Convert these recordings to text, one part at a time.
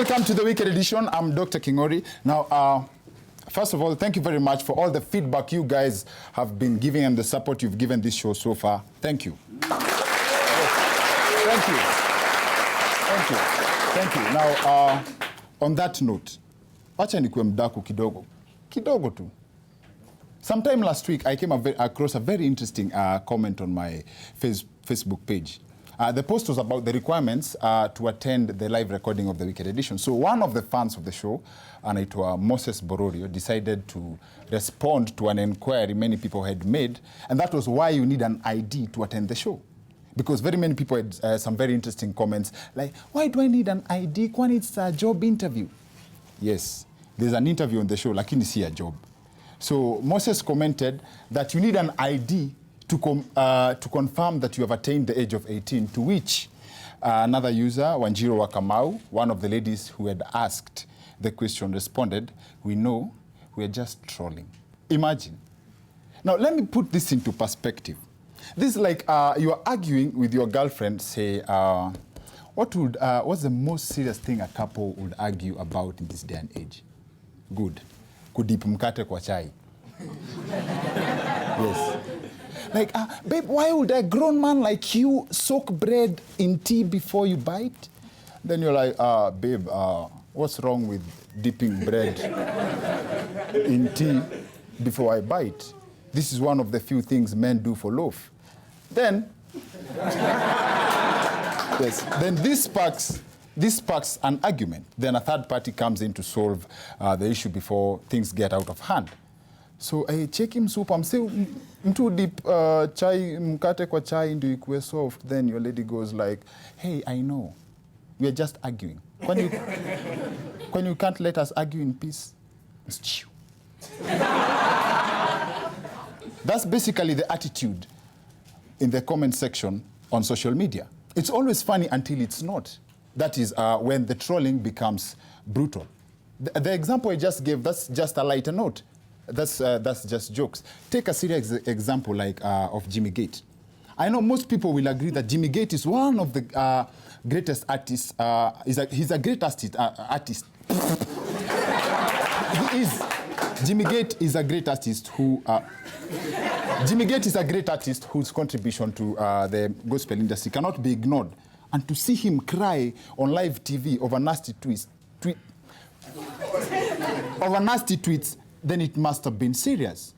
welcome to the Wicked Edition. I'm Dr. Kingori. Now, first of all, thank you very much for all the feedback you guys have been giving and the support you've given this show so far. Thank you. Thank you. Thank you. Thank you. Now, on that note, wacha nikuwe mdaku kidogo. Kidogo tu. Sometime last week, I came across a very interesting comment on my Facebook page. The post was about the requirements to attend the live recording of the Wicked Edition. So one of the fans of the show, anaitwa Moses Bororio, decided to respond to an inquiry many people had made, and that was why you need an ID to attend the show. Because very many people had some very interesting comments, like, why do I need an ID when it's a job interview? Yes, there's an interview on the show, lakini si a job. So Moses commented that you need an ID to confirm that you have attained the age of 18, to which another user, Wanjiro Wakamau, one of the ladies who had asked the question, responded, we know, we are just trolling. Imagine. Now, let me put this into perspective. This is like you are arguing with your girlfriend, say, what's the most serious thing a couple would argue about in this day and age? Good. Kudip mkate kwa chai. Yes. Like, babe, why would a grown man like you soak bread in tea before you bite? Then you're like, babe, what's wrong with dipping bread in tea before I bite? This is one of the few things men do for loaf. Then, yes, then this sparks an argument. Then a third party comes in to solve the issue before things get out of hand. So I check him soup, I'm saying, mtu dip chai, mkate kwa chai ndio ikuwe soft. Then your lady goes like, hey, I know, we are just arguing. When you can't let us argue in peace, that's basically the attitude in the comment section on social media. It's always funny until it's not. That is when the trolling becomes brutal. The example I just gave, that's just a lighter note. That's just jokes. Take a serious example like of Jimmy Gate. I know most people will agree that Jimmy Gate is one of the greatest artists. He's a great artist. He is. Jimmy Gate is a great artist who. Jimmy Gate is a great artist whose contribution to the gospel industry cannot be ignored. And to see him cry on live TV over nasty tweets, then it must have been serious.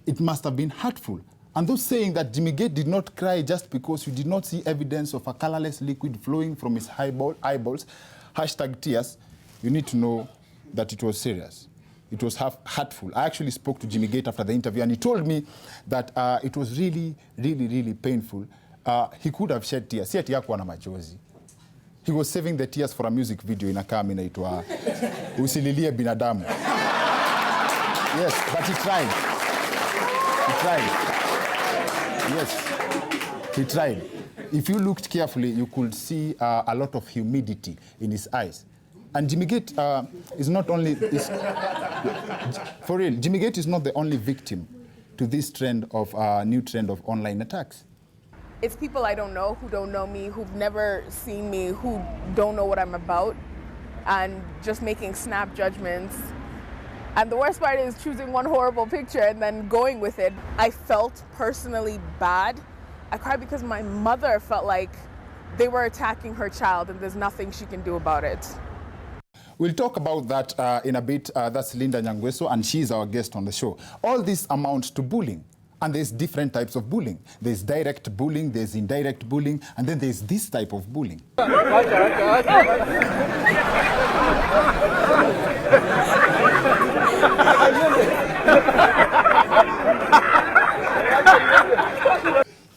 It must have been hurtful. And those saying that Jimmy Gate did not cry just because you did not see evidence of a colorless liquid flowing from his eyeballs, #tears, you need to know that it was serious. It was hurtful. I actually spoke to Jimmy Gate after the interview, and he told me that it was really, really, really painful. He could have shed tears. Si ati hakuwa na machozi. He was saving the tears for a music video inakaa inaitwa Usililie Binadamu. Yes, but he tried. He tried. Yes, he tried. If you looked carefully, you could see a lot of humidity in his eyes. And Jimmy Gate is not only... for real, Jimmy Gate is not the only victim to this trend of new trend of online attacks. It's people I don't know, who don't know me, who've never seen me, who don't know what I'm about, and just making snap judgments. And the worst part is choosing one horrible picture and then going with it. I felt personally bad. I cried because my mother felt like they were attacking her child and there's nothing she can do about it. We'll talk about that in a bit. That's Linda Nyangweso, and she's our guest on the show. All this amounts to bullying. And there's different types of bullying. There's direct bullying, there's indirect bullying, and then there's this type of bullying.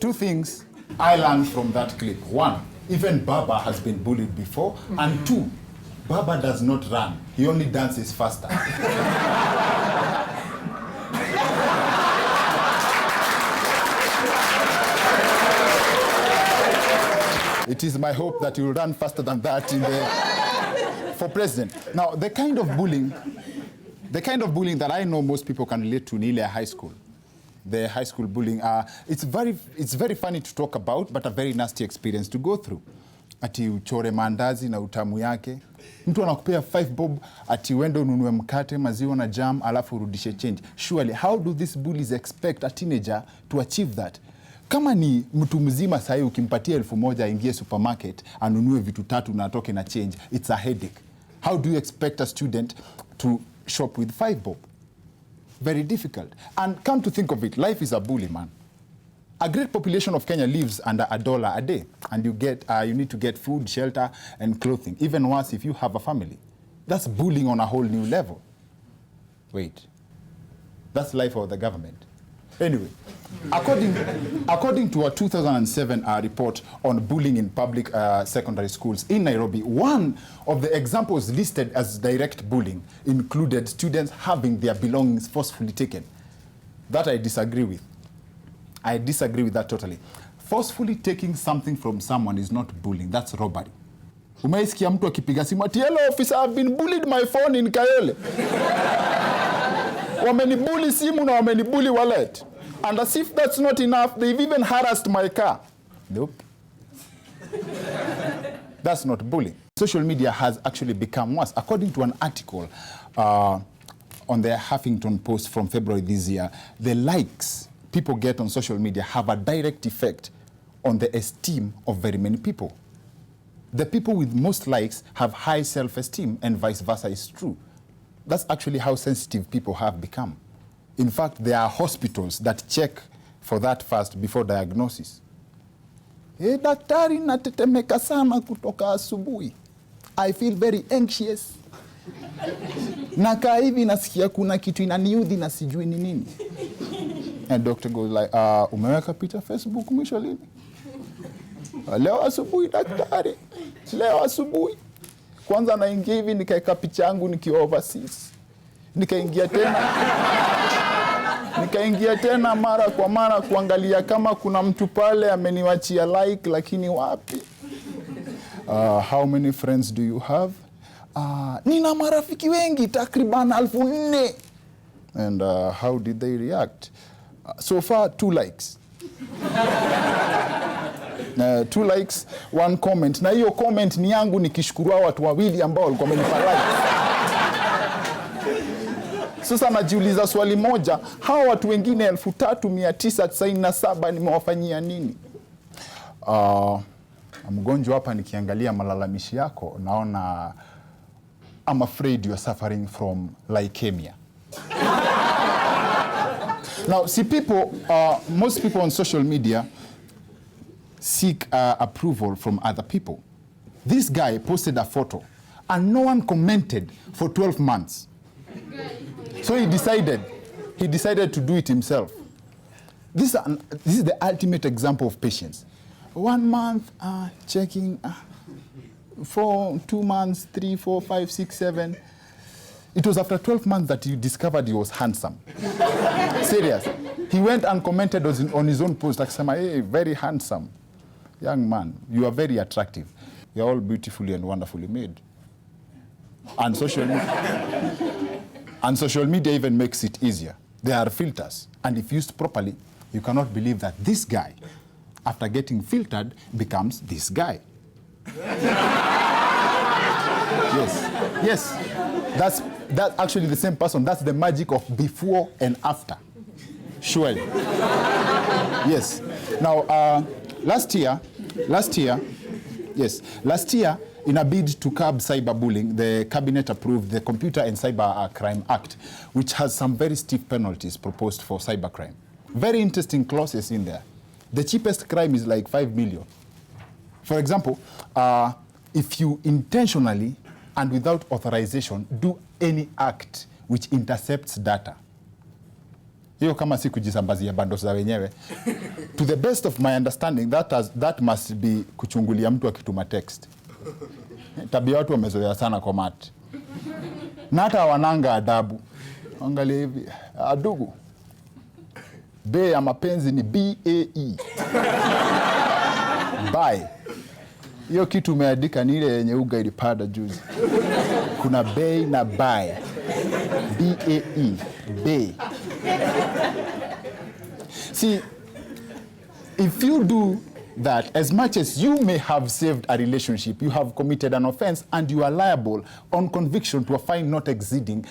Two things I learned from that clip. One, even Baba has been bullied before. And two, Baba does not run. He only dances faster. It is my hope that you will run faster than that for president. Now, the kind of bullying that I know most people can relate to in Ile High School. The high school bullying, it's very funny to talk about, but a very nasty experience to go through. Ati uchore mandazi na utamu yake. Mtu anakupea 5 bob ati uende ununue mkate, maziwa na jam alafu urudishe change. Surely, how do these bullies expect a teenager to achieve that? Kama ni mtu mzima sahi ukimpatia 1,000 aingie supermarket, anunue vitu 3 na atoke na change, it's a headache. How do you expect a student to shop with 5 bob? Very difficult. And come to think of it, life is a bully, man. A great population of Kenya lives under $1 a day, and you need to get food, shelter, and clothing. Even worse if you have a family. That's bullying on a whole new level. Wait, that's life of the government. Anyway, according to a 2007 report on bullying in public secondary schools in Nairobi, one of the examples listed as direct bullying included students having their belongings forcefully taken. That I disagree with. I disagree with that totally. Forcefully taking something from someone is not bullying, that's robbery. Umeisikia mtu akipiga simu ati, hello officer, I've been bullied my phone in Kayole. Wamenibully simu na wamenibully wallet. And as if that's not enough, they've even harassed my car. Nope. That's not bullying. Social media has actually become worse. According to an article on the Huffington Post from February this year, the likes people get on social media have a direct effect on the esteem of very many people. The people with most likes have high self-esteem, and vice versa is true. That's actually how sensitive people have become. In fact, there are hospitals that check for that first before diagnosis. Daktari, natetemeka sana kutoka asubuhi. I feel very anxious. Nakaa hivi nasikia kuna kitu inaniudhi na sijui ni nini. And doctor goes like, umeweka picha Facebook mwisho lini? Leo asubuhi daktari. Leo asubuhi. Kwanza naingia hivi nikaeka picha yangu nikiwa overseas. Nikaingia tena mara kwa mara kuangalia kama kuna mtu pale ameniwachia like, lakini wapi? How many friends do you have? Nina marafiki wengi takriban 4,000. And how did they react? So far, 2 likes. 2 likes, 1 comment. Na hiyo comment ni yangu nikishukuru watu wawili ambao walikuwa wamenipa like. Sasa najiuliza swali moja, hawa watu wengine 3,997 nimewafanyia nini? Mgonjwa hapa nikiangalia malalamishi yako, naona I'm afraid you are suffering from leukemia. Now, see most people on social media seek approval from other people. This guy posted a photo and no one commented for 12 months. So he decided to do it himself. This is the ultimate example of patience. 1 month, checking, 2 months, 3, 4, 5, 6, 7. It was after 12 months that he discovered he was handsome. Serious. He went and commented on his own post, like, hey, very handsome. Young man, you are very attractive. You're all beautifully and wonderfully made. And social media even makes it easier. There are filters. And if used properly, you cannot believe that this guy, after getting filtered, becomes this guy. Yes. That's actually the same person. That's the magic of before and after. Surely. Yes. Now, last year, in a bid to curb cyberbullying, the cabinet approved the Computer and Cyber Crime Act, which has some very stiff penalties proposed for cybercrime. Very interesting clauses in there. The cheapest crime is like 5 million. For example, if you intentionally and without authorization do any act which intercepts data. Hiyo kama si kujisambazia bundles za wenyewe. To the best of my understanding, that must be kuchungulia mtu akituma text. Tabia watu wamezoea sana kwa mati. Na hata wananga adabu. Angalia hivi, adugu. Bei ya mapenzi ni BAE. Bye. Hiyo kitu umeandika ni ile yenye uga ilipada juzi. Kuna bei na buy. BAE. Bay. See, if you do that as much as you may have saved a relationship, you have committed an offense and you are liable on conviction to a fine not exceeding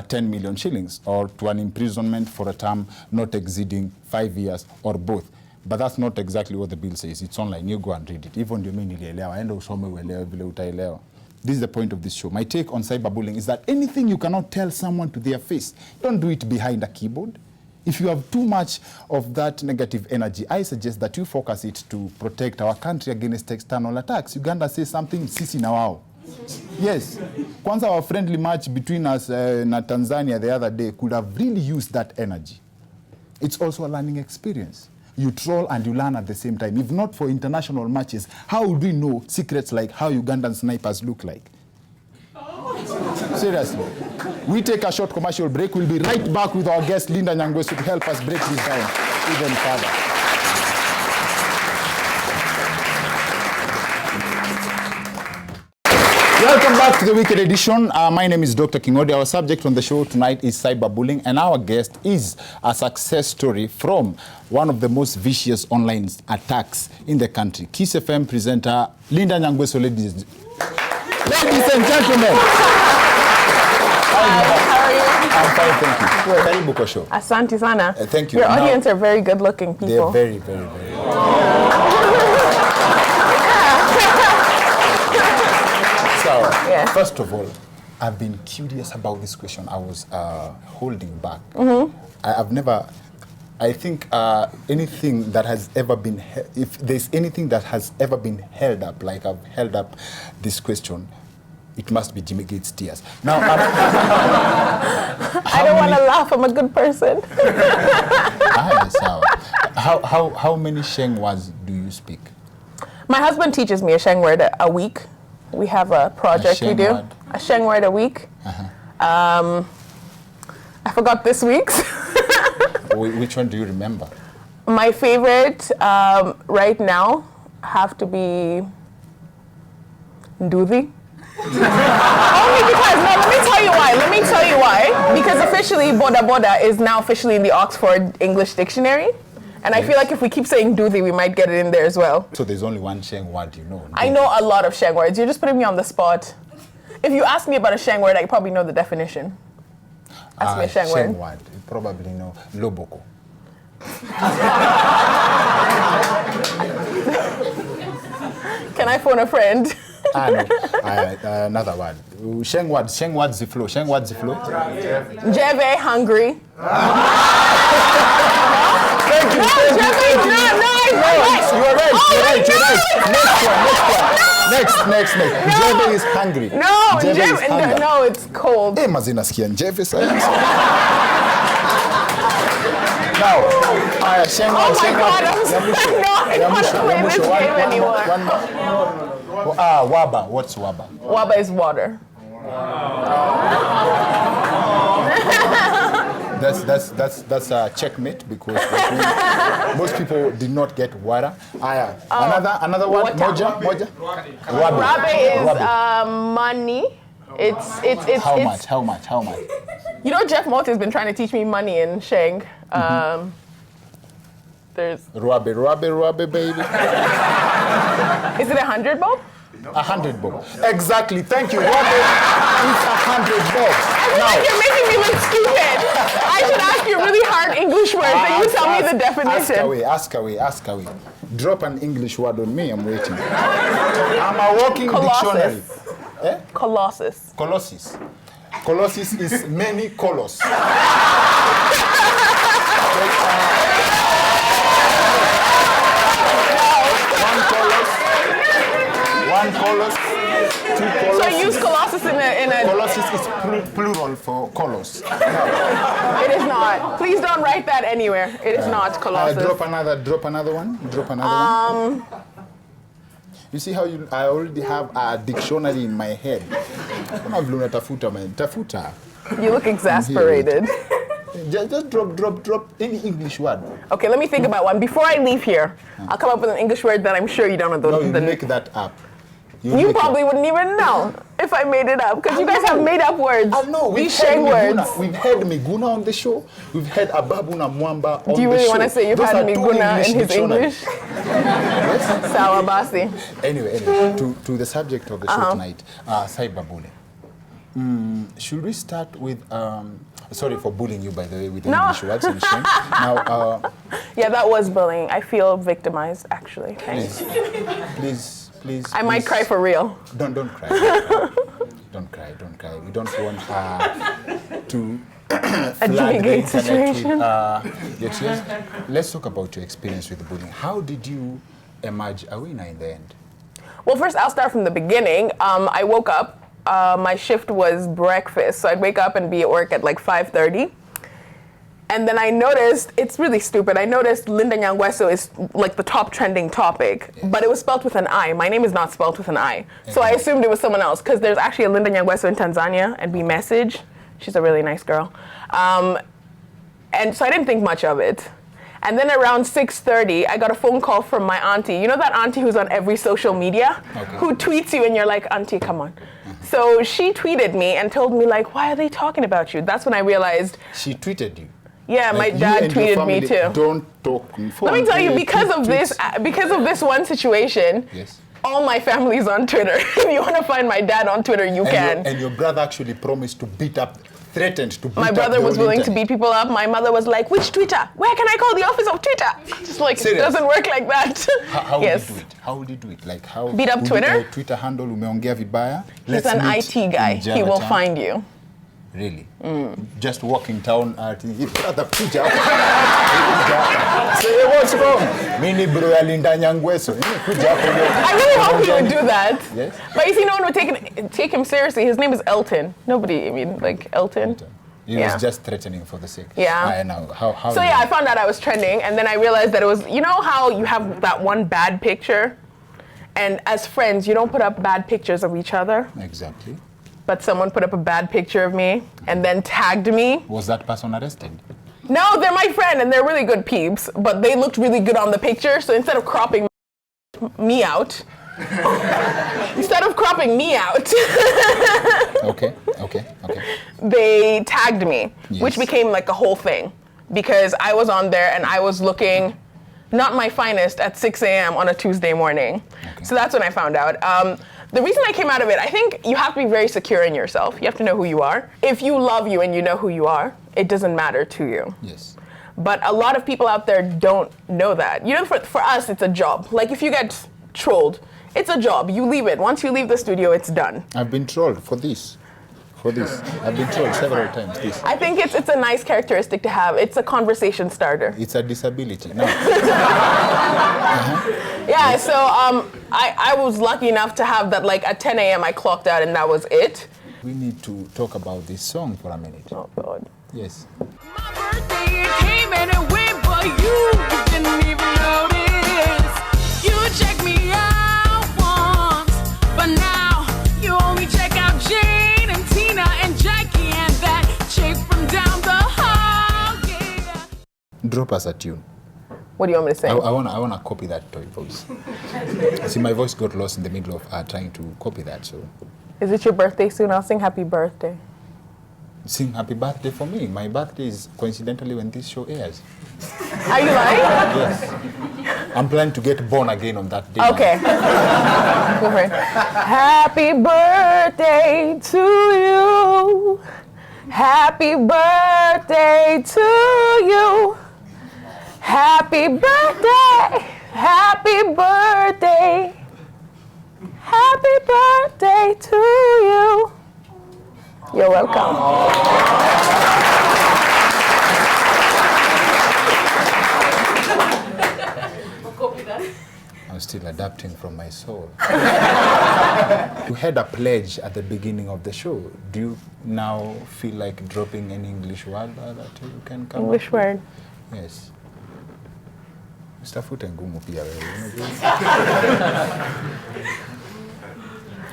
10 million shillings or to an imprisonment for a term not exceeding 5 years or both. But that's not exactly what the bill says. It's online. You go and read it. Even though this is the point of this show. My take on cyberbullying is that anything you cannot tell someone to their face, don't do it behind a keyboard. If you have too much of that negative energy, I suggest that you focus it to protect our country against external attacks. Uganda says something, sisi na wao. Yes. Kwanza, our friendly match between us and Tanzania the other day could have really used that energy. It's also a learning experience. You troll and you learn at the same time. If not for international matches, how would we know secrets like how Ugandan snipers look like? Seriously. We take a short commercial break. We'll be right back with our guest, Linda Nyangweso, to help us break this down even further. Welcome back to the Weekend Edition. My name is Dr. King'ori. Our subject on the show tonight is cyberbullying, and our guest is a success story from one of the most vicious online attacks in the country. Kiss FM presenter Linda Nyangweso, ladies and gentlemen. Hi, how are you? I'm fine, thank you. Karibu kwa show. Asante sana. Thank you. Your audience are very good-looking people. They're very, very, very. So, first of all, I've been curious about this question. I was holding back. I think anything that has ever been, if there's anything that has ever been held up, like I've held up this question, it must be Jimmy Gates' tears. Now, I don't want to laugh. I'm a good person. How many Sheng words do you speak? My husband teaches me a Sheng word a week. We have a project we do. Word. A Sheng word a week. I forgot this week's. Which one do you remember? My favorite right now have to be Nduthi. Only because, no, let me tell you why. Because officially, Boda Boda is now officially in the Oxford English Dictionary. And I feel like if we keep saying Nduthi, we might get it in there as well. So there's only one Sheng word you know? I know a lot of Sheng words. You're just putting me on the spot. If you ask me about a Sheng word, I probably know the definition. Ask me a Sheng word. You probably know Loboko. Can I phone a friend? Another word. Sheng word ziflo. Jeve, hungry. Thank you. You're right. Next. Jeve is hungry. No, Jeve no, it's cold. Hey, mazina skia Jeve science. Now, Sheng word. I don't want to play this game anymore. One more. Waba. What's Waba? Waba is water. That's a checkmate because most people did not get water. Another one. Moja. Rabe is money. It's How much? You know, Jeff Motte has been trying to teach me money in Sheng. There's Ruabe, baby. Is it 100 bob? 100 bob. Exactly. Thank you. Ruabe is 100 bob. I feel like you're making me look stupid. I should ask you really hard English words and you tell me the definition. Ask away. Drop an English word on me. I'm waiting. I'm a walking dictionary. Colossus. Colossus is many colors. One colors, two colors. So use colossus in a... Colossus is plural for colors. No. It is not. Please don't write that anywhere. It is not colossus. Drop another one. You see how I already have a dictionary in my head. Tafuta. You look exasperated. Just drop any English word. Okay, let me think about one. Before I leave here, I'll come up with an English word that I'm sure you don't know. No, you make that up. You probably wouldn't even know if I made it up, because you guys have made up words. I know. We've had Miguna on the show. We've had Ababuna Mwamba on the show. Do you really want to say you've had Miguna in his English? Sawa basi. Anyway, to the subject of the show tonight, cyberbullying. Should we start with, sorry for bullying you, by the way, with English words and shame. Now, yeah, that was bullying. I feel victimized, actually. Thanks. Please. I might cry for real. Don't cry. Don't cry. We don't want to flood the internet with your tears. Let's talk about your experience with the bullying. How did you emerge a winner in the end? Well, first, I'll start from the beginning. I woke up. My shift was breakfast, so I'd wake up and be at work at like 5:30. And then I noticed, it's really stupid, I noticed Linda Nyangweso is like the top trending topic, but it was spelled with an I. My name is not spelled with an I. So I assumed it was someone else, because there's actually a Linda Nyangweso in Tanzania, and we message. She's a really nice girl. And so I didn't think much of it. And then around 6:30, I got a phone call from my auntie. You know that auntie who's on every social media? Okay. Who tweets you and you're like, auntie, come on. So she tweeted me and told me like, why are they talking about you? That's when I realized. She tweeted you? Yeah, like my dad tweeted me too. Don't talk. Let me tell you, because of this one situation, yes, all my family's on Twitter. If you want to find my dad on Twitter, you can. And your brother actually promised to threatened to beat up. My brother was willing to beat people up. My mother was like, which Twitter? Where can I call the office of Twitter? Just like, Serious? It doesn't work like that. How yes. Would you do it? How would you do it? Like how? Beat up Twitter? Twitter handle umeongea vibaya. He's an IT guy. He will find you. Really? Just walking town say what's wrong? Mini bro Linda Nyangweso. I really hope he would do that. Yes. But you see, no one would take him seriously. His name is Elton. Nobody, like Elton. He was just threatening for the sake. Yeah. I know. How so yeah, I found out I was trending, and then I realized that it was, you know how you have that one bad picture? And as friends, you don't put up bad pictures of each other. Exactly. But someone put up a bad picture of me and then tagged me. Was that person arrested? No, they're my friend and they're really good peeps, but they looked really good on the picture, so instead of cropping me out, Okay. They tagged me, yes, which became like a whole thing, because I was on there and I was looking not my finest at 6 a.m. on a Tuesday morning. Okay. So that's when I found out. The reason I came out of it, I think you have to be very secure in yourself. You have to know who you are. If you love you and you know who you are, it doesn't matter to you. Yes. But a lot of people out there don't know that. You know, for us, it's a job. Like if you get trolled, it's a job. You leave it. Once you leave the studio, it's done. I've been trolled for this. I've been trolled several times. This. I think it's a nice characteristic to have. It's a conversation starter. It's a disability. No. Yeah, so I was lucky enough to have that, like at 10 a.m. I clocked out and that was it. We need to talk about this song for a minute. Oh, God. Yes. My birthday came and it went, but you didn't even notice. You checked me out once, but now you only check out Jane and Tina and Jackie and that chick from down the hall. Yeah. Drop us a tune. What do you want me to say? I wanna copy that toy voice. See, my voice got lost in the middle of trying to copy that. So. Is it your birthday soon? I'll sing happy birthday. Sing happy birthday for me. My birthday is coincidentally when this show airs. Are you lying? Yes. I'm planning to get born again on that day. Okay. Go for it. Happy birthday to you. Happy birthday to you. Happy birthday. Happy birthday. Happy birthday to you. You're welcome. I'm still adapting from my soul. You had a pledge at the beginning of the show. Do you now feel like dropping an English word that you can come English up with? word? Yes. Mr. ngumu pia wewe.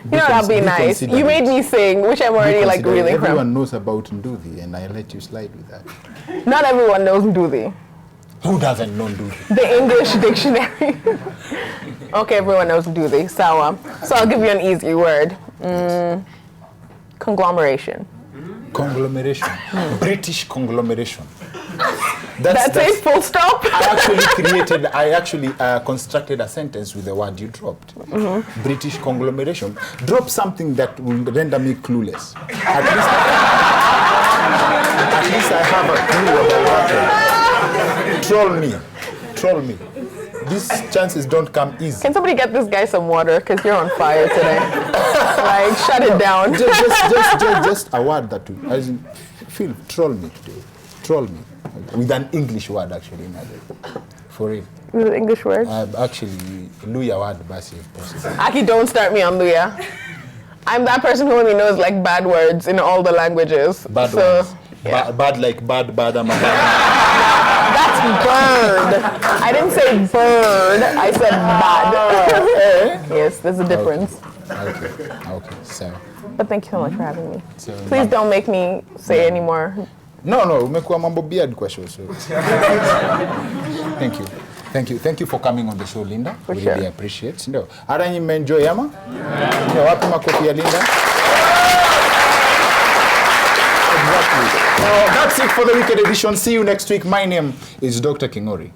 You know, that'd be nice. You made me sing, which I'm already like reeling from. Everyone knows about Nduthi, and I let you slide with that. Not everyone knows Nduthi. Who doesn't know Nduthi? The English dictionary. Okay, everyone knows Nduthi. So I'll give you an easy word. Conglomeration. Conglomeration. British conglomeration. That's it, full stop? I actually constructed a sentence with the word you dropped. British conglomeration. Drop something that will render me clueless. At least I have a clue about that. Troll me. These chances don't come easy. Can somebody get this guy some water? Because you're on fire today. Like, shut it down. Just a word that will, as in, Phil, troll me today. Troll me. With an English word, actually. For real. With an English word? Actually, Luya word, basi, if possible. Aki, don't start me on Luya. I'm that person who only knows like bad words in all the languages. Bad words. Yeah. Bad like bad, I'm a bad. That's bird. I didn't say bird. I said bad. Yes, there's a difference. Okay. So. But thank you so much for having me. So, please don't make me say any more. No, umekuwa mambo beard kwa show. So. Thank you for coming on the show, Linda. For we sure. really appreciate. Ndio. Ara nyi mmeenjoy ama? Ndio, wapi makofi ya Linda? Exactly. That's it for the weekend edition. See you next week. My name is Dr. Kingori.